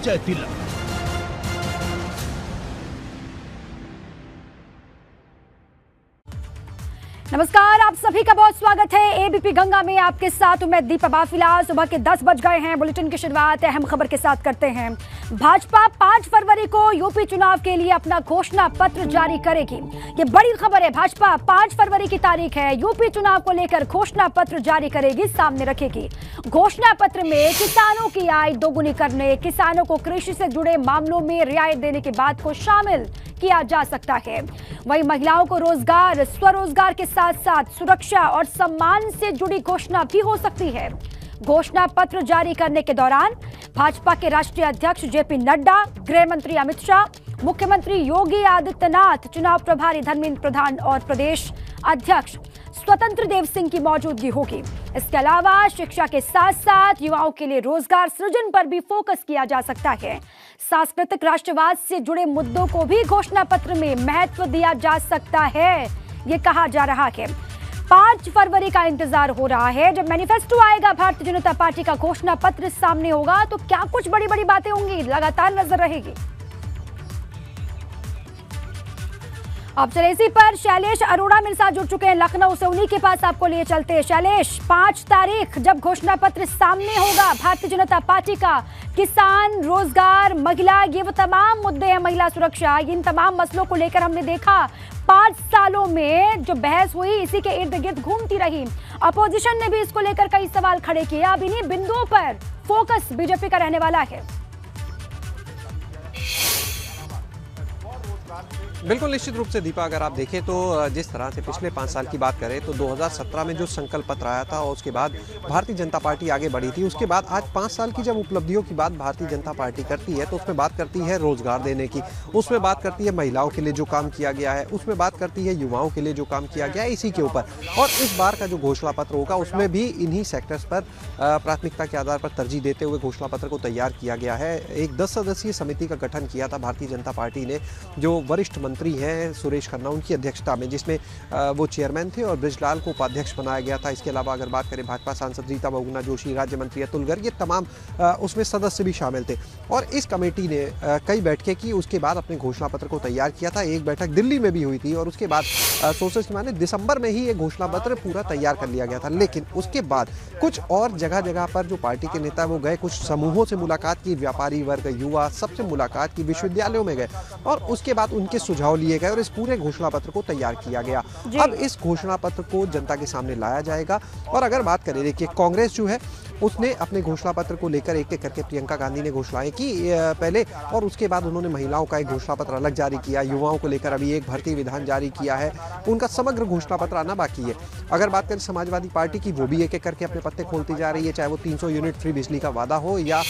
विजय तिलक। नमस्कार, आप सभी का बहुत स्वागत है एबीपी गंगा में। आपके साथ मैं दीपा बाफिला। सुबह के 10 बज गए हैं। बुलेटिन की शुरुआत अहम खबर के साथ करते हैं। भाजपा 5 फरवरी को यूपी चुनाव के लिए अपना घोषणा पत्र जारी करेगी। ये बड़ी खबर है। भाजपा 5 फरवरी की तारीख है, यूपी चुनाव को लेकर घोषणा पत्र जारी करेगी, सामने रखेगी। घोषणा पत्र में किसानों की आय दोगुनी करने, किसानों को कृषि से जुड़े मामलों में रियायत देने की बात को शामिल किया जा सकता है। वहीं महिलाओं को रोजगार, स्वरोजगार के साथ साथ सुरक्षा और सम्मान से जुड़ी घोषणा भी हो सकती है। घोषणा पत्र जारी करने के दौरान भाजपा के राष्ट्रीय अध्यक्ष जेपी नड्डा, गृह मंत्री अमित शाह, मुख्यमंत्री योगी आदित्यनाथ, चुनाव प्रभारी धर्मेंद्र प्रधान और प्रदेश अध्यक्ष स्वतंत्र देव सिंह की मौजूदगी होगी। इसके अलावा शिक्षा के साथ साथ युवाओं के लिए रोजगार सृजन पर भी फोकस किया जा सकता है। सांस्कृतिक राष्ट्रवाद से जुड़े मुद्दों को भी घोषणा पत्र में महत्व दिया जा सकता है, ये कहा जा रहा है। 5 फरवरी का इंतजार हो रहा है, जब मैनिफेस्टो आएगा भारतीय जनता पार्टी का, घोषणा पत्र सामने होगा तो क्या कुछ बड़ी बड़ी बातें होंगी, लगातार नजर रहेगी। अब चले इसी पर शैलेश अरोड़ा मेरे साथ जुड़ चुके हैं लखनऊ से, उन्हीं के पास आपको लिए चलते हैं। शैलेश, 5 तारीख जब घोषणा पत्र सामने होगा भारतीय जनता पार्टी का, किसान, रोजगार, महिला, ये वो तमाम मुद्दे हैं, महिला सुरक्षा, इन तमाम मसलों को लेकर हमने देखा 5 सालों में जो बहस हुई इसी के इर्द गिर्द घूमती रही। अपोजिशन ने भी इसको लेकर कई सवाल खड़े किए। अब इन्हीं बिंदुओं पर फोकस बीजेपी का रहने वाला है। बिल्कुल निश्चित रूप से दीपा, अगर आप देखें तो जिस तरह से पिछले 5 साल की बात करें तो 2017 में जो संकल्प पत्र आया था और उसके बाद भारतीय जनता पार्टी आगे बढ़ी थी, उसके बाद आज 5 साल की जब उपलब्धियों की बात भारतीय जनता पार्टी करती है तो उसमें बात करती है रोजगार देने की, उसमें बात करती है महिलाओं के लिए जो काम किया गया है, उसमें बात करती है युवाओं के लिए जो काम किया गया है, इसी के ऊपर। और इस बार का जो घोषणा पत्र होगा उसमें भी इन्हीं सेक्टर्स पर प्राथमिकता के आधार पर तरजीह देते हुए घोषणा पत्र को तैयार किया गया है। एक 10 सदस्यीय समिति का गठन किया था भारतीय जनता पार्टी ने, जो वरिष्ठ मंत्री हैं सुरेश खन्ना, उनकी अध्यक्षता में, जिसमें वो चेयरमैन थे और बृजलाल को उपाध्यक्ष बनाया गया था। इसके अलावा अगर बात करें भाजपा सांसद रीता बहुगुणा जोशी, राज्य मंत्री अतुल गर्ग, ये तमाम उसमें सदस्य भी शामिल थे। और इस कमेटी ने कई बैठकें की, उसके बाद अपने घोषणा पत्र को तैयार किया था। एक बैठक दिल्ली में भी हुई थी और उसके बाद सोशल माने दिसंबर में ही ये घोषणा पत्र पूरा तैयार कर लिया गया था। लेकिन उसके बाद कुछ और जगह जगह पर जो पार्टी के नेता वो गए, कुछ समूहों से मुलाकात की, व्यापारी वर्ग, युवा, सबसे मुलाकात की, विश्वविद्यालयों में गए और उसके बाद उनके सुझाव लिए गए और इस पूरे घोषणा पत्र को तैयार किया गया। अब इस घोषणा पत्र को जनता के सामने लाया जाएगा। और अगर बात करें, देखिए कांग्रेस जो है उसने अपने घोषणा पत्र को लेकर एक एक करके प्रियंका गांधी ने घोषणाएं की पहले, और उसके बाद उन्होंने महिलाओं का एक घोषणा पत्र अलग जारी किया, युवाओं को लेकर अभी एक भर्ती विधान जारी किया है, उनका समग्र घोषणा पत्र आना बाकी है। अगर बात करें समाजवादी पार्टी की, वो भी एक एक करके अपने पत्ते खोलती जा रही है, चाहे वो 300 यूनिट फ्री बिजली का वादा हो या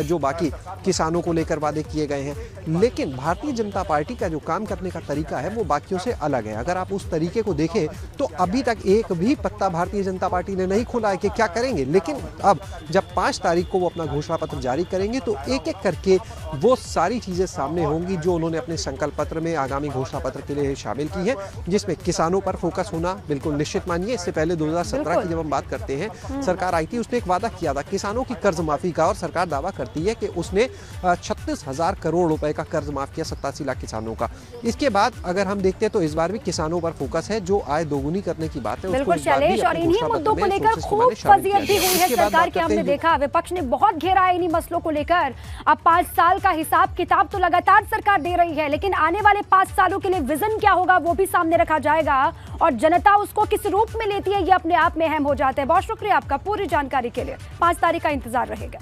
जो बाकी किसानों को लेकर वादे किए गए हैं। लेकिन भारतीय जनता पार्टी का जो काम करने का तरीका है वो बाकियों से अलग है। अगर आप उस तरीके को देखें तो अभी तक एक भी पत्ता भारतीय जनता पार्टी ने नहीं खोला है कि क्या करेंगे। लेकिन अब जब 5 तारीख को वो अपना घोषणा पत्र जारी करेंगे तो एक एक करके वो सारी चीजें सामने होंगी जो उन्होंने अपने संकल्प पत्र में आगामी घोषणा पत्र के लिए शामिल की है, जिसमें किसानों पर फोकस होना बिल्कुल निश्चित मानिए। इससे पहले 2017 की जब हम बात करते हैं, सरकार आई थी, उसने एक वादा किया था किसानों की कर्ज माफी का, और सरकार दावा करती है कि उसने 36,000 करोड़ रुपए का कर्ज माफ किया 87 लाख किसानों का। इसके बाद अगर हम देखते हैं तो इस बार भी किसानों पर फोकस है, जो आय दोगुनी करने की बात है। बिल्कुल शैलेश, और इन्हीं मुद्दों को लेकर खूब फजीयत भी हुई है सरकार की। हमने देखा विपक्ष ने बहुत घेरा है इन्हीं मसलों को लेकर। अब 5 साल का हिसाब किताब तो लगातार सरकार दे रही है, लेकिन आने वाले 5 सालों के लिए विजन क्या होगा वो भी सामने रखा जाएगा, और जनता उसको किस रूप में लेती है ये अपने आप में अहम हो जाता है। बहुत शुक्रिया आपका पूरी जानकारी के लिए। 5 तारीख का इंतजार रहेगा।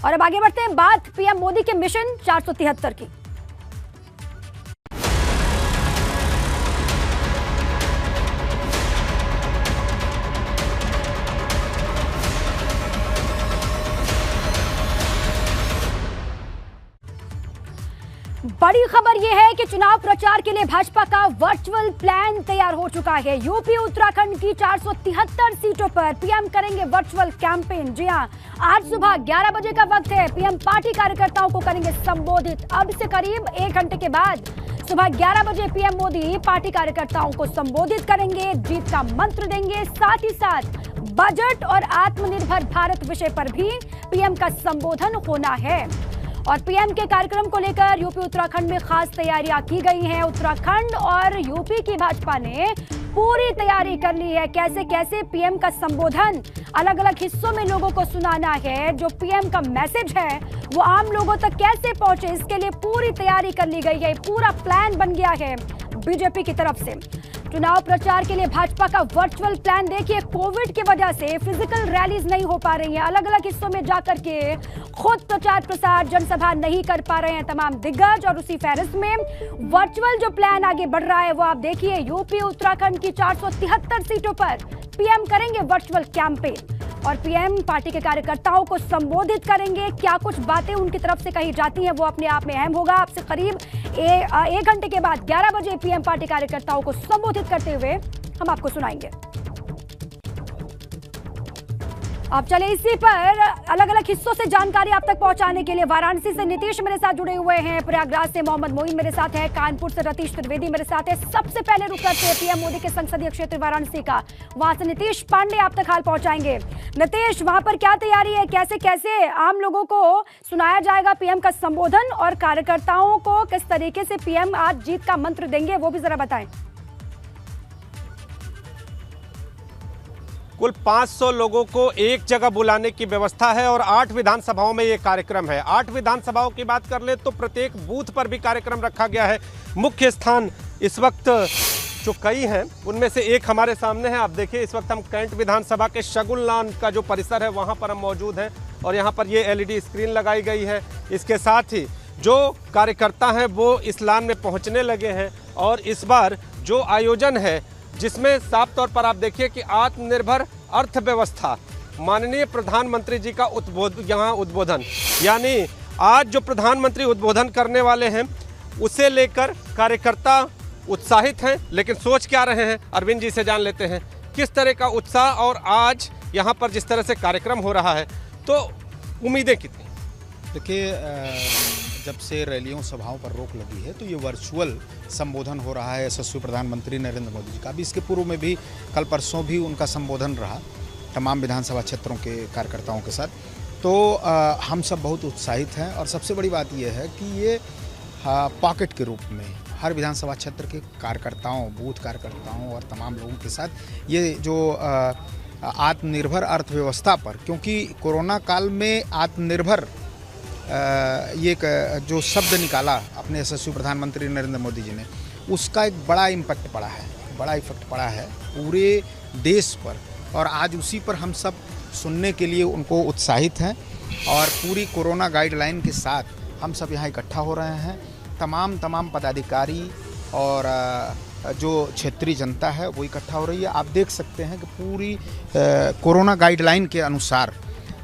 और अब आगे बढ़ते हैं, बात पीएम मोदी के मिशन 473 की। बड़ी खबर यह है कि चुनाव प्रचार के लिए भाजपा का वर्चुअल प्लान तैयार हो चुका है। यूपी उत्तराखंड की 473 सीटों पर पीएम करेंगे वर्चुअल कैंपेन। जी हां, आज सुबह 11 बजे का वक्त है। पीएम पार्टी कार्यकर्ताओं को करेंगे संबोधित। अब से करीब 1 घंटे के बाद सुबह 11 बजे पीएम मोदी पार्टी कार्यकर्ताओं को संबोधित करेंगे, जीत का मंत्र देंगे, साथ ही साथ बजट और आत्मनिर्भर भारत विषय पर भी पीएम का संबोधन होना है। और पीएम के कार्यक्रम को लेकर यूपी उत्तराखंड में खास तैयारियां की गई हैं। उत्तराखंड और यूपी की भाजपा ने पूरी तैयारी कर ली है। कैसे कैसे पीएम का संबोधन अलग अलग हिस्सों में लोगों को सुनाना है, जो पीएम का मैसेज है वो आम लोगों तक कैसे पहुंचे, इसके लिए पूरी तैयारी कर ली गई है। पूरा प्लान बन गया है बीजेपी की तरफ से। चुनाव प्रचार के लिए भाजपा का वर्चुअल प्लान देखिए। कोविड की वजह से फिजिकल रैलीज नहीं हो पा रही हैं, अलग अलग हिस्सों में जाकर के खुद प्रचार प्रसार जनसभा नहीं कर पा रहे हैं तमाम दिग्गज, और उसी फहरिस्त में वर्चुअल जो प्लान आगे बढ़ रहा है वो आप देखिए। यूपी उत्तराखंड की 473 सीटों पर पीएम करेंगे वर्चुअल कैंपेन और पीएम पार्टी के कार्यकर्ताओं को संबोधित करेंगे। क्या कुछ बातें उनकी तरफ से कही जाती हैं वो अपने आप में अहम होगा। आपसे करीब एक घंटे के बाद 11 बजे पीएम पार्टी कार्यकर्ताओं को संबोधित करते हुए हम आपको सुनाएंगे। अब चले इसी पर अलग अलग हिस्सों से जानकारी आप तक पहुंचाने के लिए वाराणसी से नीतीश मेरे साथ जुड़े हुए हैं, प्रयागराज से मोहम्मद मोइन मेरे साथ है, कानपुर से रतीश त्रिवेदी मेरे साथ है। सबसे पहले रुक करते हैं पीएम मोदी के संसदीय क्षेत्र वाराणसी का, वहां से नीतीश पांडे आप तक हाल पहुंचाएंगे। नीतीश, वहां पर क्या तैयारी है, कैसे कैसे आम लोगों को सुनाया जाएगा पीएम का संबोधन, और कार्यकर्ताओं को किस तरीके से पीएम आज जीत का मंत्र देंगे वो भी जरा बताएं। कुल 500 लोगों को एक जगह बुलाने की व्यवस्था है और 8 विधानसभाओं में ये कार्यक्रम है। 8 विधानसभाओं की बात कर ले तो प्रत्येक बूथ पर भी कार्यक्रम रखा गया है। मुख्य स्थान इस वक्त जो कई हैं उनमें से एक हमारे सामने है। आप देखिए, इस वक्त हम कैंट विधानसभा के शगुनलान का जो परिसर है वहाँ पर हम मौजूद हैं और यहाँ पर ये LED स्क्रीन लगाई गई है। इसके साथ ही जो कार्यकर्ता हैं वो इस लान में पहुँचने लगे हैं और इस बार जो आयोजन है जिसमें साफ तौर पर आप देखिए कि आत्मनिर्भर अर्थव्यवस्था, माननीय प्रधानमंत्री जी का उद्बोधन, यानी आज जो प्रधानमंत्री उद्बोधन करने वाले हैं उसे लेकर कार्यकर्ता उत्साहित हैं। लेकिन सोच क्या रहे हैं, अरविंद जी से जान लेते हैं किस तरह का उत्साह और आज यहाँ पर जिस तरह से कार्यक्रम हो रहा है तो उम्मीदें कितनी। देखिए, जब से रैलियों सभाओं पर रोक लगी है तो ये वर्चुअल संबोधन हो रहा है यशस्वी प्रधानमंत्री नरेंद्र मोदी जी का। अभी इसके पूर्व में भी कल परसों भी उनका संबोधन रहा तमाम विधानसभा क्षेत्रों के कार्यकर्ताओं के साथ। तो हम सब बहुत उत्साहित हैं और सबसे बड़ी बात यह है कि ये पॉकेट के रूप में हर विधानसभा क्षेत्र के कार्यकर्ताओं, बूथ कार्यकर्ताओं और तमाम लोगों के साथ ये जो आत्मनिर्भर अर्थव्यवस्था पर, क्योंकि कोरोना काल में आत्मनिर्भर ये एक जो शब्द निकाला अपने यशस्वी प्रधानमंत्री नरेंद्र मोदी जी ने, उसका एक बड़ा इम्पैक्ट पड़ा है, बड़ा इफेक्ट पड़ा है पूरे देश पर। और आज उसी पर हम सब सुनने के लिए उनको उत्साहित हैं और पूरी कोरोना गाइडलाइन के साथ हम सब यहाँ इकट्ठा हो रहे हैं। तमाम पदाधिकारी और जो क्षेत्रीय जनता है वो इकट्ठा हो रही है। आप देख सकते हैं कि पूरी कोरोना गाइडलाइन के अनुसार,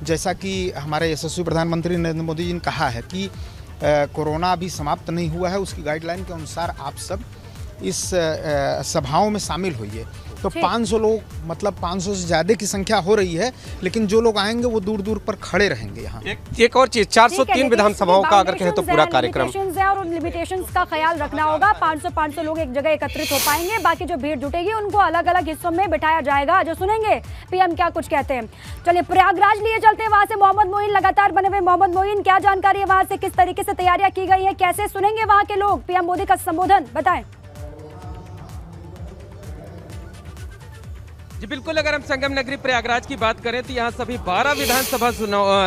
जैसा कि हमारे यशस्वी प्रधानमंत्री नरेंद्र मोदी जी ने कहा है कि कोरोना अभी समाप्त नहीं हुआ है, उसकी गाइडलाइन के अनुसार आप सब इस सभाओं में शामिल होइए। तो 500 लोग, मतलब 500 से ज़्यादा की संख्या हो रही है, लेकिन जो लोग आएंगे वो दूर दूर पर खड़े रहेंगे यहाँ। एक और चीज़, 403 विधानसभाओं का अगर कहें तो पूरा कार्यक्रम है और उन लिमिटेशंस का ख्याल रखना होगा। 500 लोग एक जगह एकत्रित हो पाएंगे, बाकी जो भीड़ जुटेगी उनको अलग अलग हिस्सों में बिठाया जाएगा। जो सुनेंगे पीएम क्या कुछ कहते हैं। चलिए प्रयागराज लिए चलते हैं, वहाँ से मोहम्मद मोइन लगातार बने हुए। मोहम्मद मोइन, क्या जानकारी है वहाँ से, किस तरीके से तैयारियां की गई है, कैसे सुनेंगे वहाँ के लोग पीएम मोदी का संबोधन, बताएं। जी बिल्कुल, अगर हम संगम नगरी प्रयागराज की बात करें तो यहाँ सभी 12 विधानसभा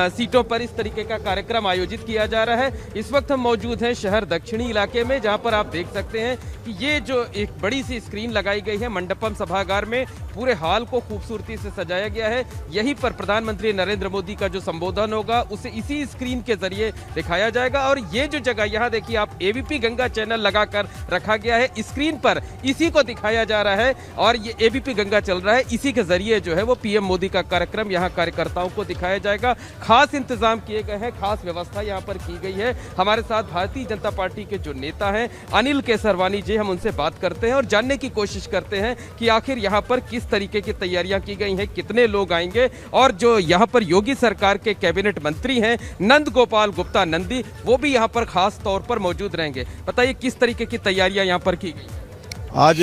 सीटों पर इस तरीके का कार्यक्रम आयोजित किया जा रहा है। इस वक्त हम मौजूद हैं शहर दक्षिणी इलाके में, जहाँ पर आप देख सकते हैं कि ये जो एक बड़ी सी स्क्रीन लगाई गई है मंडपम सभागार में, पूरे हाल को खूबसूरती से सजाया गया है। यहीं पर प्रधानमंत्री नरेंद्र मोदी का जो संबोधन होगा उसे इसी स्क्रीन के जरिए दिखाया जाएगा। और ये जो जगह यहाँ देखिए आप, ABP गंगा चैनल लगाकर रखा गया है, स्क्रीन पर इसी को दिखाया जा रहा है और ये ABP गंगा चल रहा है। इसी के जरिए जो है वो पीएम मोदी का कार्यक्रम यहाँ कार्यकर्ताओं को दिखाया जाएगा। खास इंतजाम किए गए हैं, खास व्यवस्था यहाँ पर की गई है। हमारे साथ भारतीय जनता पार्टी के जो नेता हैं अनिल केसरवानी जी, हम उनसे बात करते हैं और जानने की कोशिश करते हैं कि आखिर यहाँ पर किस तरीके की तैयारियां की गई हैं, कितने लोग आएंगे। और जो यहाँ पर योगी सरकार के कैबिनेट मंत्री हैं नंद गोपाल गुप्ता नंदी, वो भी यहाँ पर खास तौर पर मौजूद रहेंगे। बताइए किस तरीके की तैयारियां यहाँ पर की गई। आज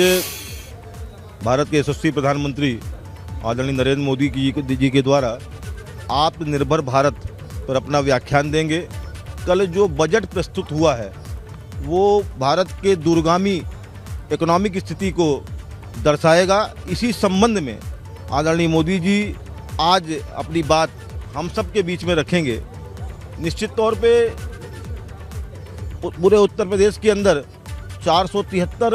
भारत के यशस्वी प्रधानमंत्री आदरणीय नरेंद्र मोदी जी के द्वारा आत्मनिर्भर भारत पर अपना व्याख्यान देंगे। कल जो बजट प्रस्तुत हुआ है वो भारत के दूरगामी इकोनॉमिक स्थिति को दर्शाएगा। इसी संबंध में आदरणीय मोदी जी आज अपनी बात हम सब के बीच में रखेंगे। निश्चित तौर पे पूरे उत्तर प्रदेश के अंदर 473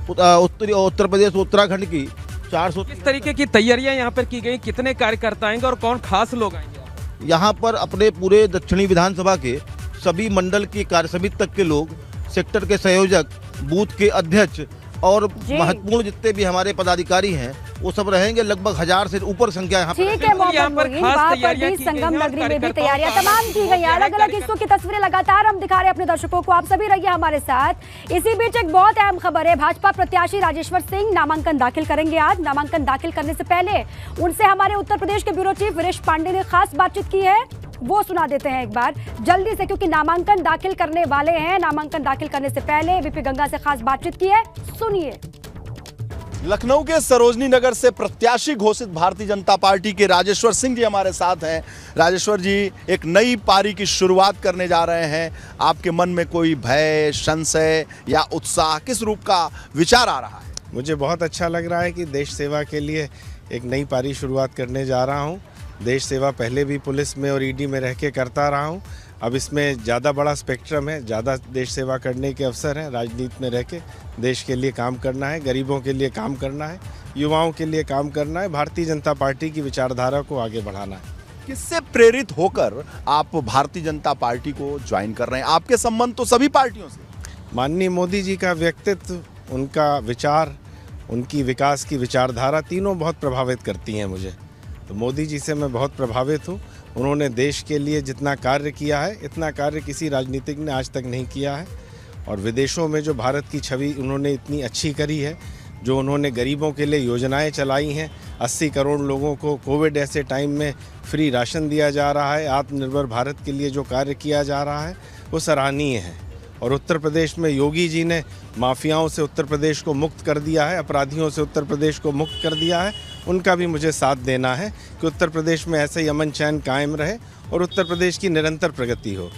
उत्तर प्रदेश उत्तराखंड की 400 किस तरीके की तैयारियां यहाँ पर की गई, कितने कार्यकर्ता आएंगे और कौन खास लोग आएंगे? यहाँ पर अपने पूरे दक्षिणी विधानसभा के सभी मंडल की कार्यसमिति तक के लोग, सेक्टर के संयोजक, बूथ के अध्यक्ष और महत्वपूर्ण जितने भी हमारे पदाधिकारी हैं वो सब रहेंगे। लगभग 1000 से ऊपर संख्या यहाँ ठीक है। वहाँ पर भी संगम नगरी में भी तैयारियां तमाम की गई। अलग अलग हिस्सों की तस्वीरें लगातार हम दिखा रहे हैं अपने दर्शकों को। आप सभी रहिए हमारे साथ। इसी बीच एक बहुत अहम खबर है, भाजपा प्रत्याशी राजेश्वर सिंह नामांकन दाखिल करेंगे आज। नामांकन दाखिल करने से पहले उनसे हमारे उत्तर प्रदेश के ब्यूरो चीफ वीरेश पांडे ने खास बातचीत की है, वो सुना देते हैं एक बार जल्दी से, क्योंकि नामांकन दाखिल करने वाले हैं। नामांकन दाखिल करने से पहले बीपी गंगा से खास बातचीत की है, सुनिए। लखनऊ के सरोजनी नगर से प्रत्याशी घोषित भारतीय जनता पार्टी के राजेश्वर सिंह जी हमारे साथ हैं। राजेश्वर जी, एक नई पारी की शुरुआत करने जा रहे हैं, आपके मन में कोई भय, संशय या उत्साह, किस रूप का विचार आ रहा है? मुझे बहुत अच्छा लग रहा है कि देश सेवा के लिए एक नई पारी शुरुआत करने जा रहा हूँ। देश सेवा पहले भी पुलिस में और ईडी में रह के करता रहा हूँ। अब इसमें ज़्यादा बड़ा स्पेक्ट्रम है, ज़्यादा देश सेवा करने के अवसर हैं। राजनीति में रह के देश के लिए काम करना है, गरीबों के लिए काम करना है, युवाओं के लिए काम करना है, भारतीय जनता पार्टी की विचारधारा को आगे बढ़ाना है। किससे प्रेरित होकर आप भारतीय जनता पार्टी को ज्वाइन कर रहे हैं? आपके संबंध तो सभी पार्टियों से। माननीय मोदी जी का व्यक्तित्व, उनका विचार, उनकी विकास की विचारधारा तीनों बहुत प्रभावित करती हैं मुझे। तो मोदी जी से मैं बहुत प्रभावित हूँ। उन्होंने देश के लिए जितना कार्य किया है, इतना कार्य किसी राजनीतिक ने आज तक नहीं किया है। और विदेशों में जो भारत की छवि उन्होंने इतनी अच्छी करी है, जो उन्होंने गरीबों के लिए योजनाएं चलाई हैं, 80 करोड़ लोगों को कोविड ऐसे टाइम में फ्री राशन दिया जा रहा है, आत्मनिर्भर भारत के लिए जो कार्य किया जा रहा है वो सराहनीय है। और उत्तर प्रदेश में योगी जी ने माफियाओं से उत्तर प्रदेश को मुक्त कर दिया है, अपराधियों से उत्तर प्रदेश को मुक्त कर दिया है। उनका भी मुझे साथ देना है कि उत्तर प्रदेश में ऐसे ही अमन चैन कायम रहे और उत्तर प्रदेश की निरंतर प्रगति हो।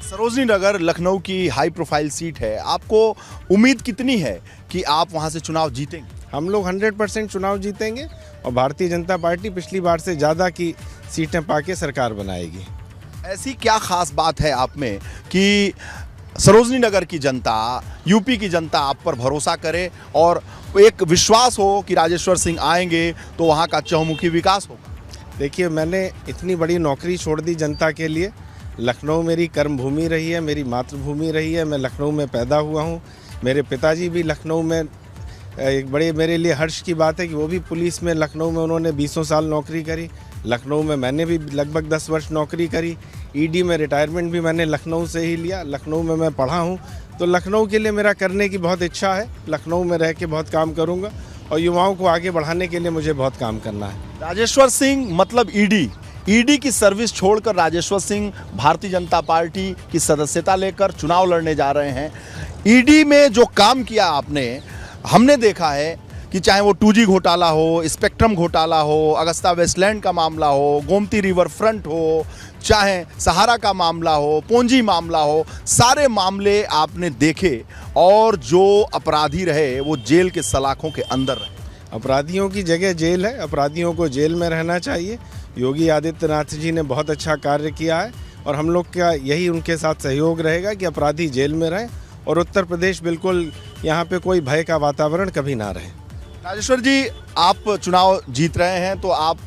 सरोजनी नगर लखनऊ की हाई प्रोफाइल सीट है, आपको उम्मीद कितनी है कि आप वहां से चुनाव जीतेंगे? हम लोग 100% चुनाव जीतेंगे और भारतीय जनता पार्टी पिछली बार से ज़्यादा की सीटें पाके सरकार बनाएगी। ऐसी क्या खास बात है आप में कि सरोजनी नगर की जनता, यूपी की जनता आप पर भरोसा करे और एक विश्वास हो कि राजेश्वर सिंह आएंगे तो वहाँ का चहुमुखी विकास होगा? देखिए, मैंने इतनी बड़ी नौकरी छोड़ दी जनता के लिए। लखनऊ मेरी कर्मभूमि रही है, मेरी मातृभूमि रही है। मैं लखनऊ में पैदा हुआ हूँ, मेरे पिताजी भी लखनऊ में, एक बड़े मेरे लिए हर्ष की बात है कि वो भी पुलिस में लखनऊ में उन्होंने 20 साल नौकरी करी। लखनऊ में मैंने भी लगभग 10 वर्ष नौकरी करी। ईडी में रिटायरमेंट भी मैंने लखनऊ से ही लिया। लखनऊ में मैं पढ़ा हूँ, तो लखनऊ के लिए मेरा करने की बहुत इच्छा है। लखनऊ में रह के बहुत काम करूँगा और युवाओं को आगे बढ़ाने के लिए मुझे बहुत काम करना है। राजेश्वर सिंह मतलब ईडी की सर्विस छोड़कर राजेश्वर सिंह भारतीय जनता पार्टी की सदस्यता लेकर चुनाव लड़ने जा रहे हैं। ईडी में जो काम किया आपने, हमने देखा है कि चाहे वो 2G घोटाला हो, स्पेक्ट्रम घोटाला हो, अगस्ता वेस्टलैंड का मामला हो, गोमती रिवर फ्रंट हो, चाहे सहारा का मामला हो, पूंजी मामला हो, सारे मामले आपने देखे और जो अपराधी रहे वो जेल के सलाखों के अंदर रहे। अपराधियों की जगह जेल है, अपराधियों को जेल में रहना चाहिए। योगी आदित्यनाथ जी ने बहुत अच्छा कार्य किया है और हम लोग का यही उनके साथ सहयोग रहेगा कि अपराधी जेल में रहें और उत्तर प्रदेश बिल्कुल यहाँ पे कोई भय का वातावरण कभी ना रहे। राजेश्वर जी, आप चुनाव जीत रहे हैं तो आप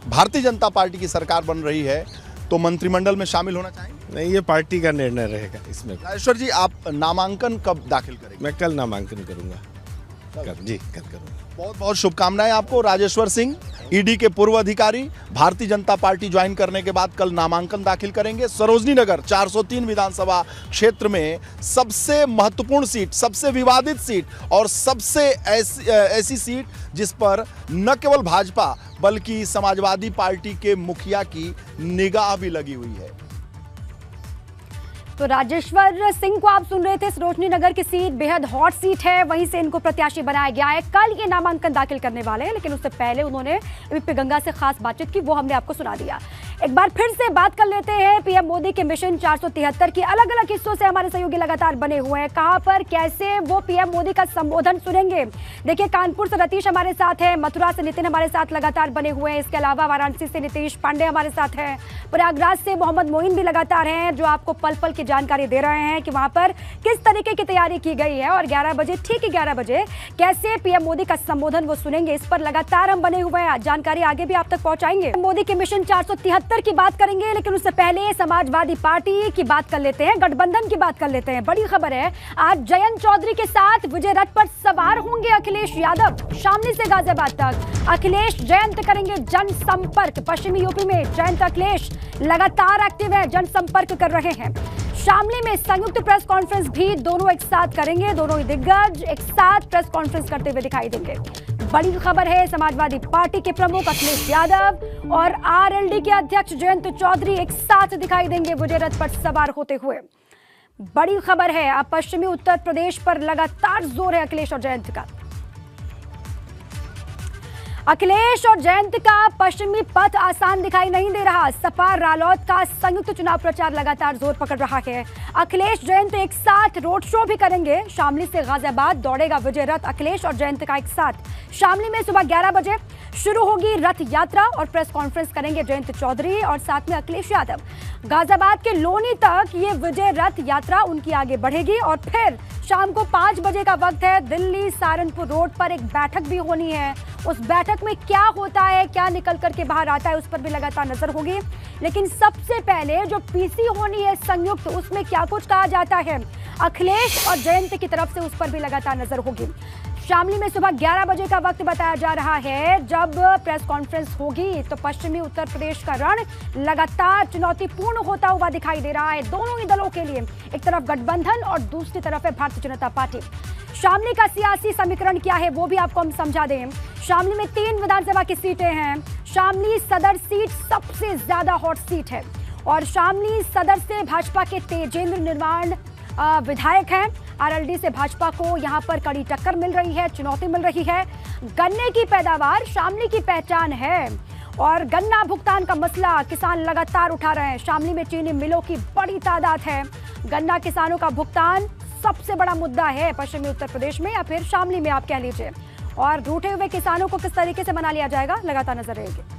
भारतीय जनता पार्टी की सरकार बन रही है, तो मंत्रिमंडल में शामिल होना चाहेंगे? नहीं, ये पार्टी का निर्णय रहेगा इसमें। राजेश्वर जी, आप नामांकन कब दाखिल करेंगे? मैं कल नामांकन करूँगा। कल करूँगा। बहुत बहुत शुभकामनाएं आपको। राजेश्वर सिंह, ईडी के पूर्व अधिकारी, भारतीय जनता पार्टी ज्वाइन करने के बाद कल नामांकन दाखिल करेंगे। सरोजनी नगर 403 विधानसभा क्षेत्र में सबसे महत्वपूर्ण सीट, सबसे विवादित सीट और सबसे ऐसी सीट जिस पर न केवल भाजपा बल्कि समाजवादी पार्टी के मुखिया की निगाह भी लगी हुई है। तो राजेश्वर सिंह को आप सुन रहे थे। सरोजनी नगर की सीट बेहद हॉट सीट है, वहीं से इनको प्रत्याशी बनाया गया है। कल ये नामांकन दाखिल करने वाले हैं, लेकिन उससे पहले उन्होंने एबीपी गंगा से खास बातचीत की, वो हमने आपको सुना दिया। एक बार फिर से बात कर लेते हैं पीएम मोदी के मिशन 473 की। अलग अलग हिस्सों से हमारे सहयोगी लगातार बने हुए हैं, कहां पर कैसे वो पीएम मोदी का संबोधन सुनेंगे। देखिए, कानपुर से रतीश हमारे साथ है, मथुरा से नितिन हमारे साथ लगातार बने हुए हैं, इसके अलावा वाराणसी से नीतीश पांडे हमारे साथ हैं, प्रयागराज से मोहम्मद मोइन भी लगातार हैं, जो आपको पल पल की जानकारी दे रहे हैं कि वहां पर किस तरीके की तैयारी की गई है। और 11 बजे, ठीक 11 बजे कैसे पीएम मोदी का संबोधन वो सुनेंगे, इस पर लगातार हम बने हुए हैं, जानकारी आगे भी आप तक पहुंचाएंगे। मोदी के मिशन 473 की बात करेंगे, लेकिन उससे पहले समाजवादी पार्टी की बात कर लेते हैं, गठबंधन की बात कर लेते हैं। बड़ी खबर है, आज जयंत चौधरी के साथ विजय रथ पर सवार होंगे अखिलेश यादव। शामली से गाजियाबाद तक अखिलेश जयंत करेंगे जनसंपर्क। पश्चिमी यूपी में जयंत अखिलेश लगातार एक्टिव है, जनसंपर्क कर रहे हैं। शामली में संयुक्त प्रेस कॉन्फ्रेंस भी दोनों एक साथ करेंगे, दोनों ही दिग्गज एक साथ प्रेस कॉन्फ्रेंस करते हुए दिखाई देंगे। बड़ी खबर है, समाजवादी पार्टी के प्रमुख अखिलेश यादव और आरएलडी के अध्यक्ष जयंत चौधरी एक साथ दिखाई देंगे विजय रथ पर सवार होते हुए। बड़ी खबर है, अब पश्चिमी उत्तर प्रदेश पर लगातार जोर है अखिलेश और जयंत का। अखिलेश और जयंत का पश्चिमी पथ आसान दिखाई नहीं दे रहा। सपा रालोद का संयुक्त चुनाव प्रचार लगातार जोर पकड़ रहा है। अखिलेश जयंत एक साथ रोड शो भी करेंगे। शामली से गाजियाबाद दौड़ेगा विजय रथ, अखिलेश और जयंत का एक साथ। शामली में सुबह 11 बजे शुरू होगी रथ यात्रा और प्रेस कॉन्फ्रेंस करेंगे जयंत चौधरी और साथ में अखिलेश यादव। गाजियाबाद के लोनी तक ये विजय रथ यात्रा उनकी आगे बढ़ेगी और फिर शाम को 5 बजे का वक्त है, दिल्ली सहारनपुर रोड पर एक बैठक भी होनी है। उस बैठक में क्या होता है, क्या निकल करके बाहर आता है, उस पर भी लगातार नजर होगी। लेकिन सबसे पहले जो पीसी होनी है संयुक्त, उसमें क्या कुछ कहा जाता है अखिलेश और जयंत की तरफ से, उस पर भी लगातार नजर होगी। शामली में सुबह 11 बजे का वक्त बताया जा रहा है जब प्रेस कॉन्फ्रेंस होगी। तो पश्चिमी उत्तर प्रदेश का रण लगातार चुनौतीपूर्ण होता हुआ दिखाई दे रहा है दोनों ही दलों के लिए। एक तरफ गठबंधन और दूसरी तरफ है भारतीय जनता पार्टी। शामली का सियासी समीकरण क्या है वो भी आपको हम समझा दें। शामली में 3 विधानसभा की सीटें हैं। शामली सदर सीट सबसे ज्यादा हॉट सीट है और शामली सदर से भाजपा के तेजेंद्र निर्माण विधायक हैं। आरएलडी से भाजपा को यहां पर कड़ी टक्कर मिल रही है, चुनौती मिल रही है। गन्ने की पैदावार शामली की पहचान है और गन्ना भुगतान का मसला किसान लगातार उठा रहे हैं। शामली में चीनी मिलों की बड़ी तादाद है। गन्ना किसानों का भुगतान सबसे बड़ा मुद्दा है पश्चिमी उत्तर प्रदेश में, या फिर शामली में आप कह लीजिए। और रूठे हुए किसानों को किस तरीके से मना लिया जाएगा, लगातार नजर रहेगी।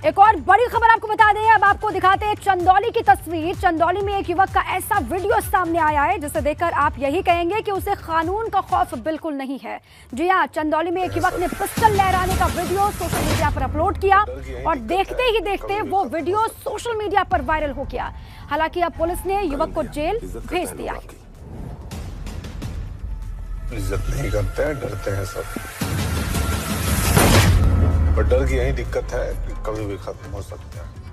एक और बड़ी खबर आपको बता दें, अब आपको दिखाते हैं चंदौली की तस्वीर। चंदौली में एक युवक का ऐसा वीडियो सामने आया है जिसे देखकर आप यही कहेंगे कि उसे कानून का खौफ बिल्कुल नहीं है। जी हां, चंदौली में एक युवक ने पिस्टल लहराने का वीडियो सोशल मीडिया पर अपलोड किया और देखते ही देखते वो वीडियो सोशल मीडिया पर वायरल हो गया। हालांकि अब पुलिस ने युवक को जेल भेज दिया। इज्जत नहीं करते हैं, डरते हैं सब। पर डर की यही दिक्कत है कि कभी भी खत्म हो सकता है।